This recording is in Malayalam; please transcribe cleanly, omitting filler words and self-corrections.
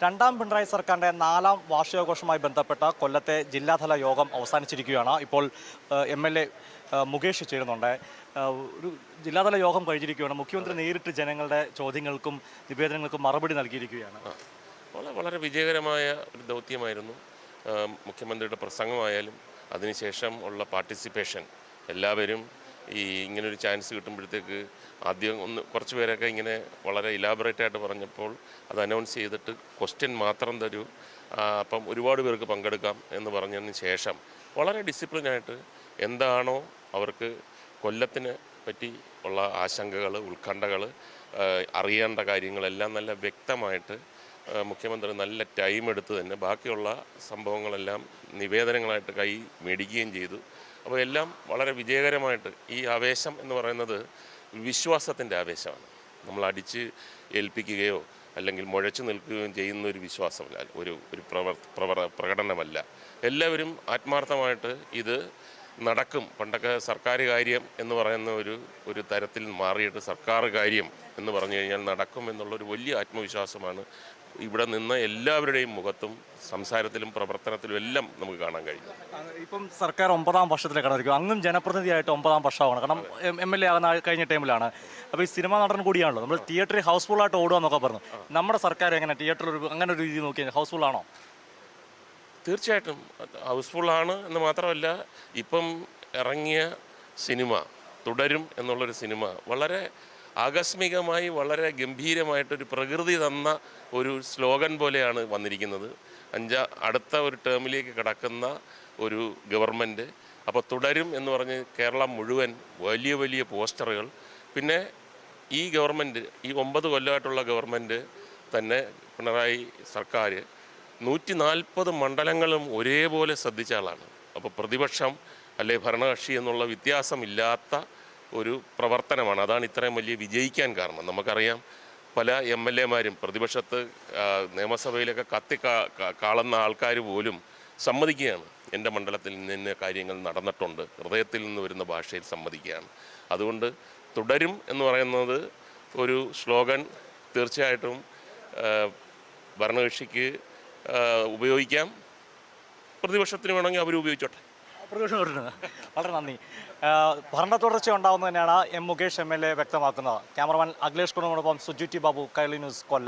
രണ്ടാം പിണറായി സർക്കാരിൻ്റെ 4ാം വാർഷികാഘോഷവുമായി ബന്ധപ്പെട്ട കൊല്ലത്തെ ജില്ലാതല യോഗം അവസാനിച്ചിരിക്കുകയാണ്. ഇപ്പോൾ MLA മുകേഷ് ചേരുന്നുണ്ട്. ഒരു ജില്ലാതല യോഗം കഴിഞ്ഞിരിക്കുകയാണ്. മുഖ്യമന്ത്രി നേരിട്ട് ജനങ്ങളുടെ ചോദ്യങ്ങൾക്കും നിവേദനങ്ങൾക്കും മറുപടി നൽകിയിരിക്കുകയാണ്. വളരെ വിജയകരമായ ഒരു ദൗത്യമായിരുന്നു. മുഖ്യമന്ത്രിയുടെ പ്രസംഗമായാലും അതിനുശേഷം ഉള്ള പാർട്ടിസിപ്പേഷൻ, എല്ലാവരും ഇങ്ങനൊരു ചാൻസ് കിട്ടുമ്പോഴത്തേക്ക് ആദ്യം കുറച്ച് പേരൊക്കെ ഇങ്ങനെ വളരെ ഇലാബറേറ്റായിട്ട് പറഞ്ഞപ്പോൾ അത് അനൗൺസ് ചെയ്തിട്ട് ക്വസ്റ്റ്യൻ മാത്രം തരൂ, അപ്പം ഒരുപാട് പേർക്ക് പങ്കെടുക്കാം എന്ന് പറഞ്ഞതിന് ശേഷം വളരെ ഡിസിപ്ലിനായിട്ട് എന്താണോ അവർക്ക് കൊല്ലത്തിന് പറ്റി ഉള്ള ആശങ്കകൾ, ഉത്കണ്ഠകൾ, അറിയേണ്ട കാര്യങ്ങളെല്ലാം നല്ല വ്യക്തമായിട്ട് മുഖ്യമന്ത്രി നല്ല ടൈം എടുത്ത് തന്നെ ബാക്കിയുള്ള സംഭവങ്ങളെല്ലാം നിവേദനങ്ങളായിട്ട് കൈ മേടിക്കുകയും ചെയ്തു. അപ്പോൾ എല്ലാം വളരെ വിജയകരമായിട്ട്, ഈ ആവേശം എന്ന് പറയുന്നത് വിശ്വാസത്തിൻ്റെ ആവേശമാണ്. നമ്മൾ അടിച്ച് ഏൽപ്പിക്കുകയോ അല്ലെങ്കിൽ മുഴച്ചു നിൽക്കുകയും ചെയ്യുന്ന ഒരു വിശ്വാസമല്ല, ഒരു പ്രകടനമല്ല. എല്ലാവരും ആത്മാർത്ഥമായിട്ട് ഇത് നടക്കും. പണ്ടൊക്കെ സർക്കാർ കാര്യം എന്ന് പറയുന്ന ഒരു തരത്തിൽ മാറിയിട്ട് സർക്കാർ കാര്യം എന്ന് പറഞ്ഞു കഴിഞ്ഞാൽ നടക്കും എന്നുള്ളൊരു വലിയ ആത്മവിശ്വാസമാണ് ഇവിടെ നിന്ന് എല്ലാവരുടെയും മുഖത്തും സംസാരത്തിലും പ്രവർത്തനത്തിലും എല്ലാം നമുക്ക് കാണാൻ കഴിയും. ഇപ്പം സർക്കാർ 9ാം വർഷത്തിലേക്ക് കടന്നിരിക്കും. അങ്ങും ജനപ്രതിനിധിയായിട്ട് 9ാം വർഷമാണ്. കാരണം MLA ആകുന്ന കഴിഞ്ഞ ടൈമിലാണ്. അപ്പോൾ ഈ സിനിമാ നടൻ കൂടിയാണല്ലോ. നമ്മൾ തിയേറ്ററിൽ ഹൗസ്ഫുള്ളായിട്ട് ഓടുക എന്നൊക്കെ പറഞ്ഞു. നമ്മുടെ സർക്കാർ എങ്ങനെ തിയേറ്ററിൽ അങ്ങനെ ഒരു രീതി നോക്കിയാൽ ഹൗസ്ഫുള്ളാണോ? തീർച്ചയായിട്ടും ഹൗസ്ഫുള്ളാണ് എന്ന് മാത്രമല്ല, ഇപ്പം ഇറങ്ങിയ സിനിമ തുടരും എന്നുള്ളൊരു സിനിമ വളരെ ആകസ്മികമായി വളരെ ഗംഭീരമായിട്ടൊരു പ്രകൃതി തന്ന ഒരു സ്ലോഗൻ പോലെയാണ് വന്നിരിക്കുന്നത്. അടുത്ത ഒരു ടേമിലേക്ക് കിടക്കുന്ന ഒരു ഗവൺമെൻറ്. അപ്പോൾ തുടരും എന്ന് പറഞ്ഞ് കേരളം മുഴുവൻ വലിയ വലിയ പോസ്റ്ററുകൾ. പിന്നെ ഈ ഗവൺമെൻറ്, ഈ 9 കൊല്ലമായിട്ടുള്ള ഗവൺമെൻറ് തന്നെ, പിണറായി സർക്കാർ 140 മണ്ഡലങ്ങളും ഒരേപോലെ ശ്രദ്ധിച്ച ആളാണ്. അപ്പോൾ പ്രതിപക്ഷം അല്ലെ ഭരണകക്ഷി എന്നുള്ള വ്യത്യാസമില്ലാത്ത ഒരു പ്രവർത്തനമാണ്. അതാണ് ഇത്രയും വലിയ വിജയിക്കാൻ കാരണം. നമുക്കറിയാം, പല MLA മാരും പ്രതിപക്ഷത്ത് നിയമസഭയിലൊക്കെ കാളുന്ന ആൾക്കാർ പോലും സമ്മതിക്കുകയാണ്, എൻ്റെ മണ്ഡലത്തിൽ നിന്ന് കാര്യങ്ങൾ നടന്നിട്ടുണ്ട്, ഹൃദയത്തിൽ നിന്ന് വരുന്ന ഭാഷയിൽ സമ്മതിക്കുകയാണ്. അതുകൊണ്ട് തുടരും എന്ന് പറയുന്നത് ഒരു സ്ലോഗൻ തീർച്ചയായിട്ടും ഭരണകക്ഷിക്ക് ഉപയോഗിക്കാം, പ്രതിപക്ഷത്തിന് വേണമെങ്കിൽ അവർ ഉപയോഗിച്ചോട്ടെ. വളരെ നന്ദി. ഭരണ തുടർച്ച ഉണ്ടാവുന്നത് തന്നെയാണ് മുകേഷ് MLA വ്യക്തമാക്കുന്നത്. ക്യാമറമാൻ അഖിലേഷ് കുണോടൊപ്പം സുജി ടി ബാബു, കൈരളി ന്യൂസ്, കൊല്ലം.